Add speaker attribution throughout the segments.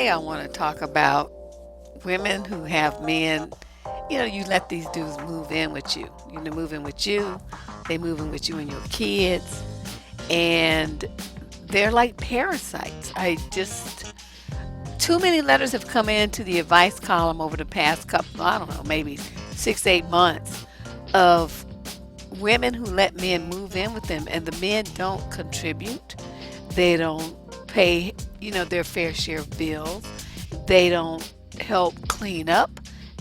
Speaker 1: Today I want to talk about women who have men. You let these dudes move in with you. They move in with you. They move in with you and your kids. And they're like parasites. Too many letters have come into the advice column over the past couple, I don't know, maybe 6, 8 months of women who let men move in with them, and the men don't contribute. They don't pay, their fair share of bills. They don't help clean up.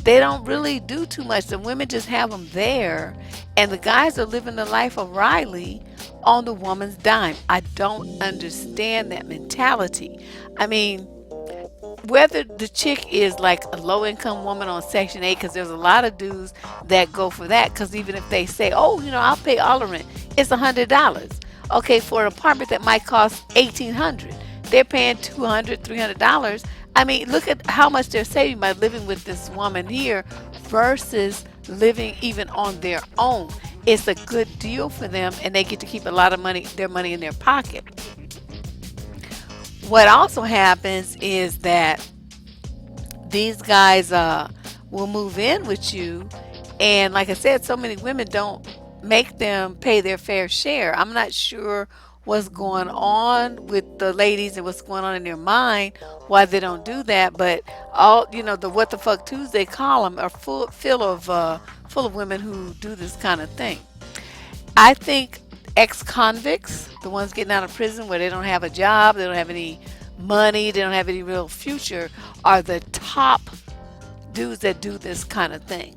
Speaker 1: They don't really do too much. The women just have them there, and the guys are living the life of Riley on the woman's dime. I don't understand that mentality. I mean, whether the chick is like a low income woman on Section 8, because there's a lot of dudes that go for that, because even if they say, oh, I'll pay all the rent, it's $100. Okay, for an apartment that might cost 1800, they're paying $200, $300. I mean, look at how much they're saving by living with this woman here versus living even on their own. It's a good deal for them, and they get to keep a lot of money, their money in their pocket. What also happens is that these guys will move in with you, and like I said, so many women don't make them pay their fair share. I'm not sure what's going on with the ladies and what's going on in their mind why they don't do that, but all the what the fuck Tuesday column are full of women who do this kind of thing. I think ex-convicts, the ones getting out of prison where they don't have a job, they don't have any money, they don't have any real future, are the top dudes that do this kind of thing.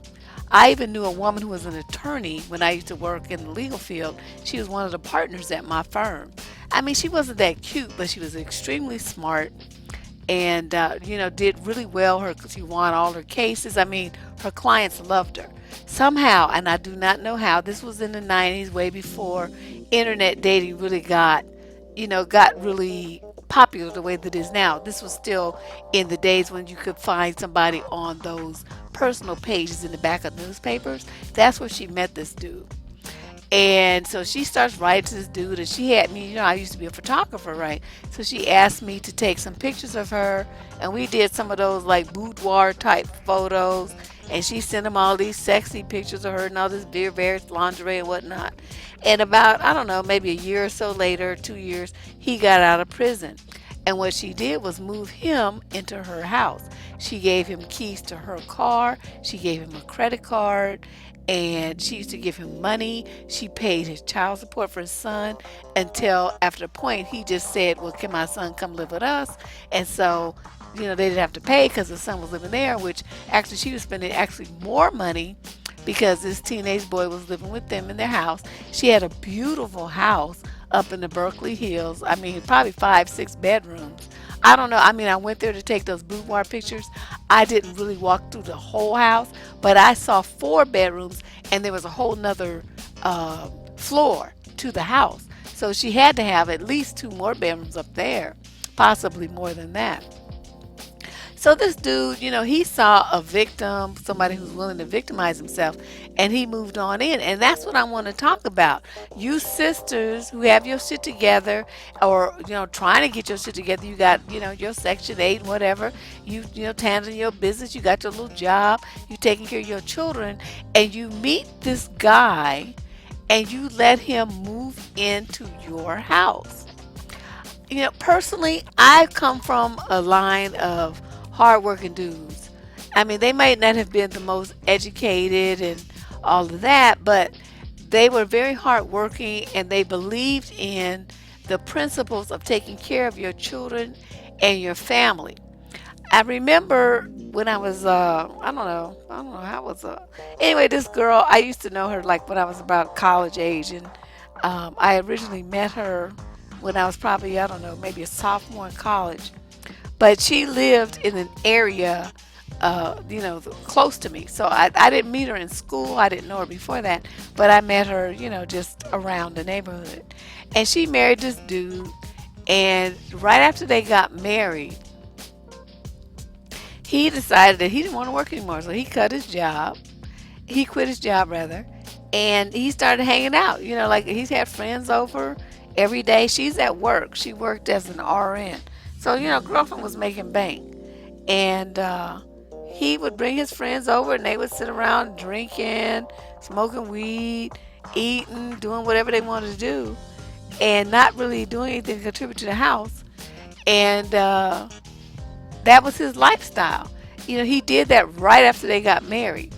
Speaker 1: I even knew a woman who was an attorney when I used to work in the legal field. She was one of the partners at my firm. I mean, she wasn't that cute, but she was extremely smart and did really well. She won all her cases. I mean, her clients loved her somehow, and I do not know how. This was in the 90s, way before internet dating really got really popular the way that it is now. This was still in the days when you could find somebody on those personal pages in the back of newspapers. That's where she met this dude. And so she starts writing to this dude, and she had me, I used to be a photographer, right? So she asked me to take some pictures of her, and we did some of those like boudoir type photos. And she sent him all these sexy pictures of her and all this Debruary lingerie and whatnot. And about, I don't know, maybe a year or so later, 2 years, he got out of prison. And what she did was move him into her house. She gave him keys to her car. She gave him a credit card. And she used to give him money. She paid his child support for his son until after a point he just said, well, can my son come live with us? And so, they didn't have to pay because the son was living there, which actually she was spending actually more money because this teenage boy was living with them in their house. She had a beautiful house up in the Berkeley Hills. I mean, probably 5, 6 bedrooms. I don't know. I mean, I went there to take those boudoir pictures. I didn't really walk through the whole house, but I saw 4 bedrooms, and there was a whole nother floor to the house. So she had to have at least 2 more bedrooms up there, possibly more than that. So this dude, he saw a victim, somebody who's willing to victimize himself, and he moved on in. And that's what I want to talk about. You sisters who have your shit together, or trying to get your shit together, you got your Section 8, whatever. Handling your business, you got your little job, you taking care of your children, and you meet this guy, and you let him move into your house. Personally, I come from a line of hardworking dudes. I mean, they might not have been the most educated and all of that, but they were very hardworking, and they believed in the principles of taking care of your children and your family. I remember when I was, I don't know how was, anyway, this girl, I used to know her like when I was about college age, and I originally met her when I was probably, I don't know, maybe a sophomore in college. But she lived in an area, close to me. So I didn't meet her in school. I didn't know her before that. But I met her, just around the neighborhood. And she married this dude. And right after they got married, he decided that he didn't want to work anymore. So he cut his job. He quit his job, rather. And he started hanging out. Like he's had friends over every day. She's at work. She worked as an RN. So, girlfriend was making bank. and he would bring his friends over, and they would sit around drinking, smoking weed, eating, doing whatever they wanted to do, and not really doing anything to contribute to the house. And that was his lifestyle. He did that right after they got married.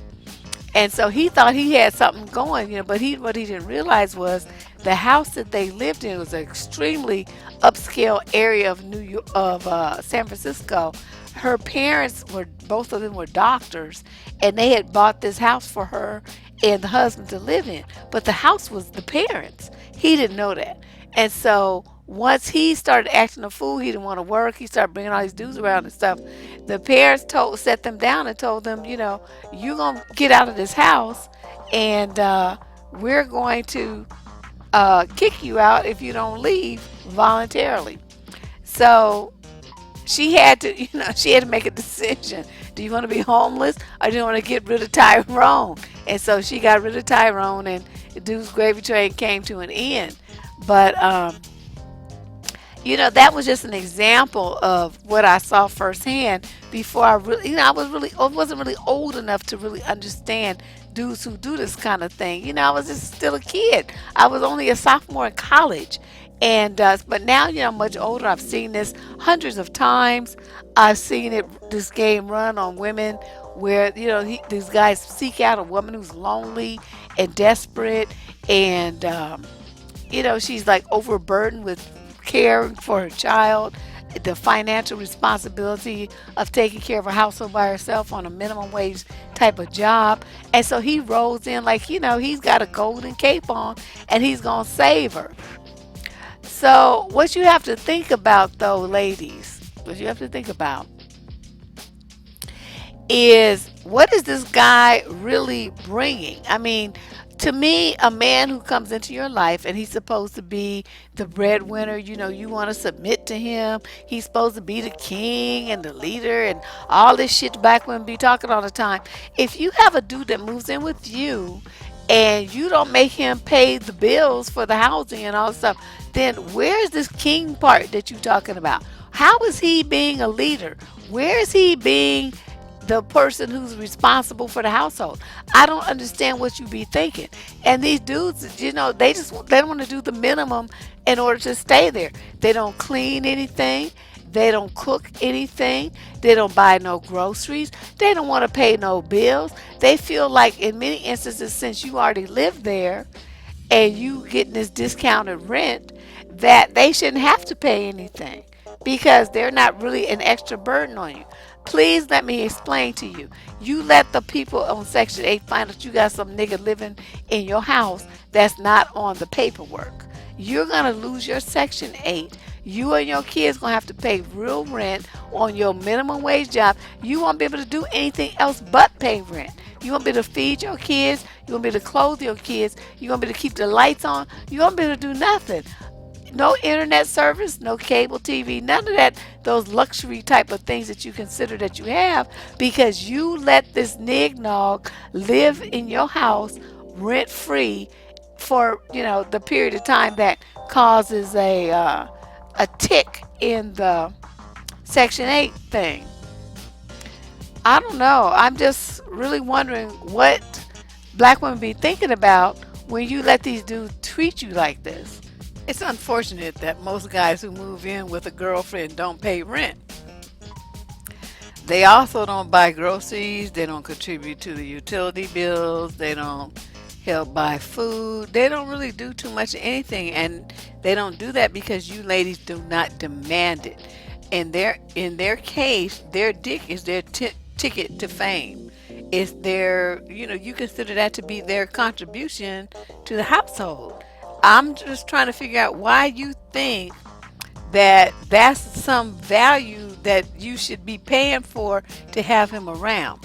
Speaker 1: And so he thought he had something going, but what he didn't realize was the house that they lived in was an extremely upscale area of New York, of San Francisco. Her parents were, both of them were doctors, and they had bought this house for her and the husband to live in. But the house was the parents. He didn't know that. And so once he started acting a fool, he didn't want to work. He started bringing all these dudes around and stuff. The parents set them down and told them, you're gonna get out of this house, and we're going to kick you out if you don't leave voluntarily. So she had to make a decision. Do you want to be homeless, or do you want to get rid of Tyrone? And so she got rid of Tyrone, and the dude's gravy train came to an end. But that was just an example of what I saw firsthand before I really, I wasn't really old enough to really understand dudes who do this kind of thing. I was just still a kid. I was only a sophomore in college. And but now, I'm much older. I've seen this hundreds of times. I've seen this game run on women where, these guys seek out a woman who's lonely and desperate, and she's like overburdened with caring for her child, the financial responsibility of taking care of a household by herself on a minimum wage type of job. And so he rolls in like, he's got a golden cape on, and he's going to save her. So what you have to think about, though, ladies, what you have to think about is, what is this guy really bringing? I mean, to me, a man who comes into your life and he's supposed to be the breadwinner, you want to submit to him. He's supposed to be the king and the leader and all this shit black women be talking all the time. If you have a dude that moves in with you and you don't make him pay the bills for the housing and all this stuff, then where's this king part that you're talking about? How is he being a leader? Where is he being the person who's responsible for the household? I don't understand what you be thinking. And these dudes, they don't want to do the minimum in order to stay there. They don't clean anything. They don't cook anything. They don't buy no groceries. They don't want to pay no bills. They feel like, in many instances, since you already live there and you getting this discounted rent, that they shouldn't have to pay anything because they're not really an extra burden on you. Please let me explain to you. You let the people on Section 8 find out you got some nigga living in your house that's not on the paperwork. You're going to lose your Section 8. You and your kids going to have to pay real rent on your minimum wage job. You won't be able to do anything else but pay rent. You won't be able to feed your kids. You won't be able to clothe your kids. You won't be able to keep the lights on. You won't be able to do nothing. No internet service, no cable TV, none of that, those luxury type of things that you consider that you have, because you let this nignog live in your house rent free for, the period of time that causes a tick in the Section 8 thing. I don't know. I'm just really wondering what black women be thinking about when you let these dudes treat you like this. It's unfortunate that most guys who move in with a girlfriend don't pay rent. They also don't buy groceries. They don't contribute to the utility bills. They don't help buy food. They don't really do too much of anything, and they don't do that because you ladies do not demand it. In their case, their dick is their ticket to fame. It's their, you consider that to be their contribution to the household. I'm just trying to figure out why you think that that's some value that you should be paying for to have him around.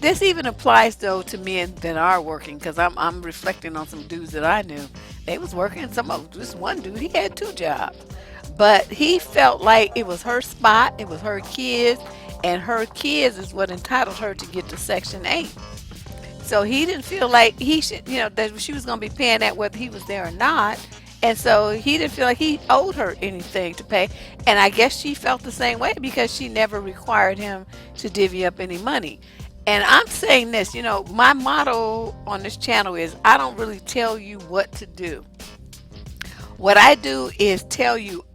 Speaker 1: This even applies, though, to men that are working, because I'm reflecting on some dudes that I knew. They was working. This one dude, he had 2 jobs, but he felt like it was her spot, it was her kids, and her kids is what entitled her to get to Section 8. So he didn't feel like he should, that she was going to be paying that whether he was there or not. And so he didn't feel like he owed her anything to pay. And I guess she felt the same way because she never required him to divvy up any money. And I'm saying this, my motto on this channel is I don't really tell you what to do. What I do is tell you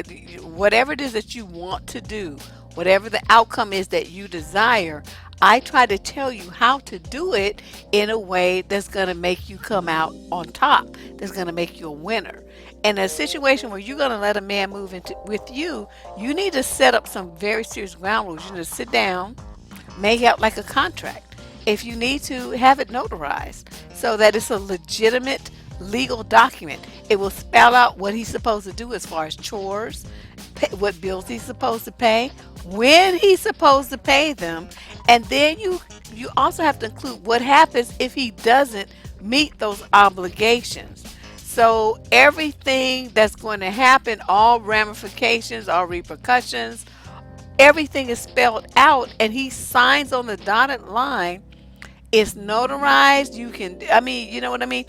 Speaker 1: whatever it is that you want to do, whatever the outcome is that you desire, I try to tell you how to do it in a way that's going to make you come out on top, that's going to make you a winner. In a situation where you're going to let a man move into with you, you need to set up some very serious ground rules. You need to sit down, make out like a contract. If you need to, have it notarized so that it's a legitimate legal document. It will spell out what he's supposed to do as far as chores, what bills he's supposed to pay, when he's supposed to pay them, and then you also have to include what happens if he doesn't meet those obligations. So everything that's going to happen, all ramifications, all repercussions, everything is spelled out, and he signs on the dotted line. It's notarized. You can, I mean, you know what I mean?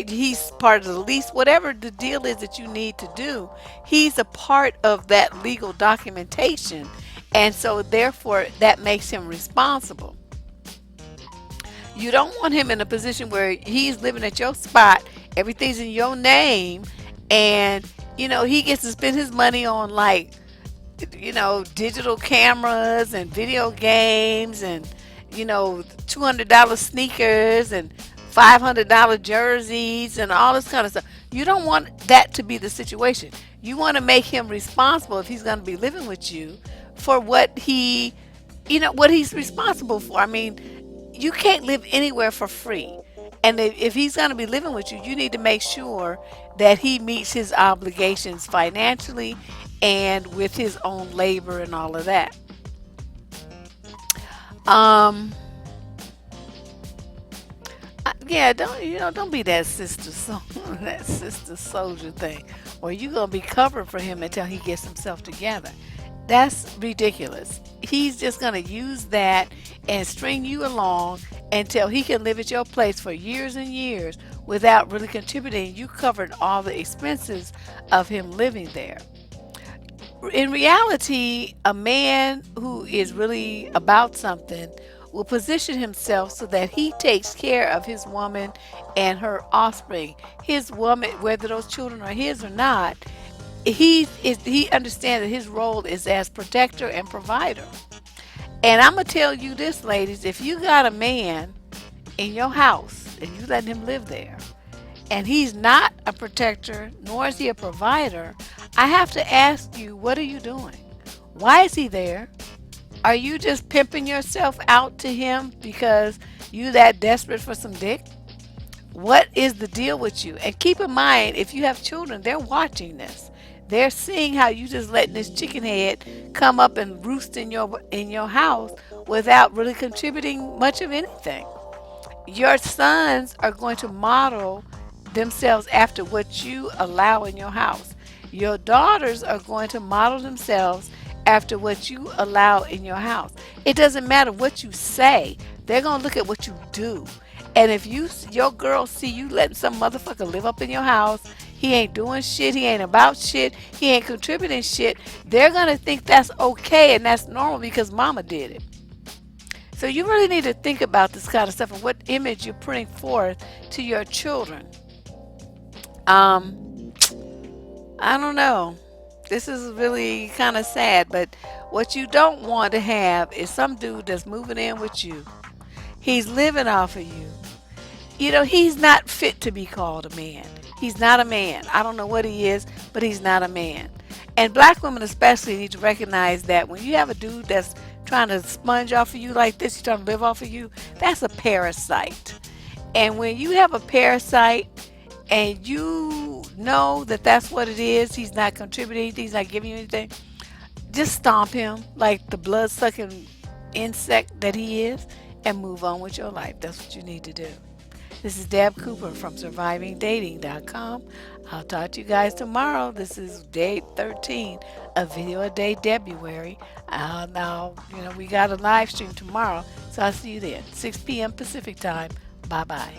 Speaker 1: He's part of the lease, whatever the deal is that you need to do. He's a part of that legal documentation. And so, therefore, that makes him responsible. You don't want him in a position where he's living at your spot, everything's in your name, and, he gets to spend his money on, like, digital cameras and video games and, $200 sneakers and $500 jerseys and all this kind of stuff. You don't want that to be the situation. You want to make him responsible if he's going to be living with you for what what he's responsible for. I mean, you can't live anywhere for free. And if he's going to be living with you, you need to make sure that he meets his obligations financially and with his own labor and all of that. Um, yeah, don't be that that sister soldier thing, or you gonna be covering for him until he gets himself together. That's ridiculous. He's just gonna use that and string you along until he can live at your place for years and years without really contributing. You covered all the expenses of him living there. In reality, a man who is really about something will position himself so that he takes care of his woman and her offspring. His woman, whether those children are his or not, he understands that his role is as protector and provider. And I'm gonna tell you this, ladies, if you got a man in your house and you let him live there, and he's not a protector nor is he a provider, I have to ask you, what are you doing? Why is he there? Are you just pimping yourself out to him because you that desperate for some dick? What is the deal with you? And keep in mind, if you have children, they're watching this. They're seeing how you just letting this chickenhead come up and roost in your house without really contributing much of anything. Your sons are going to model themselves after what you allow in your house. Your daughters are going to model themselves after what you allow in your house. It doesn't matter what you say. They're going to look at what you do. And if your girls see you letting some motherfucker live up in your house, he ain't doing shit, he ain't about shit, he ain't contributing shit, they're going to think that's okay and that's normal because mama did it. So you really need to think about this kind of stuff and what image you're putting forth to your children. I don't know. This is really kind of sad, but what you don't want to have is some dude that's moving in with you. He's living off of you. He's not fit to be called a man. He's not a man. I don't know what he is, but he's not a man. And black women especially need to recognize that when you have a dude that's trying to sponge off of you like this, he's trying to live off of you, that's a parasite. And when you have a parasite and you know that that's what it is, he's not contributing, he's not giving you anything, just stomp him like the blood-sucking insect that he is and move on with your life. That's what you need to do. This is Deb Cooper from survivingdating.com. I'll talk to you guys tomorrow. This is day 13 of Video a Day Debruary. Now, we got a live stream tomorrow, so I'll see you then, 6 p.m. Pacific time. Bye-bye.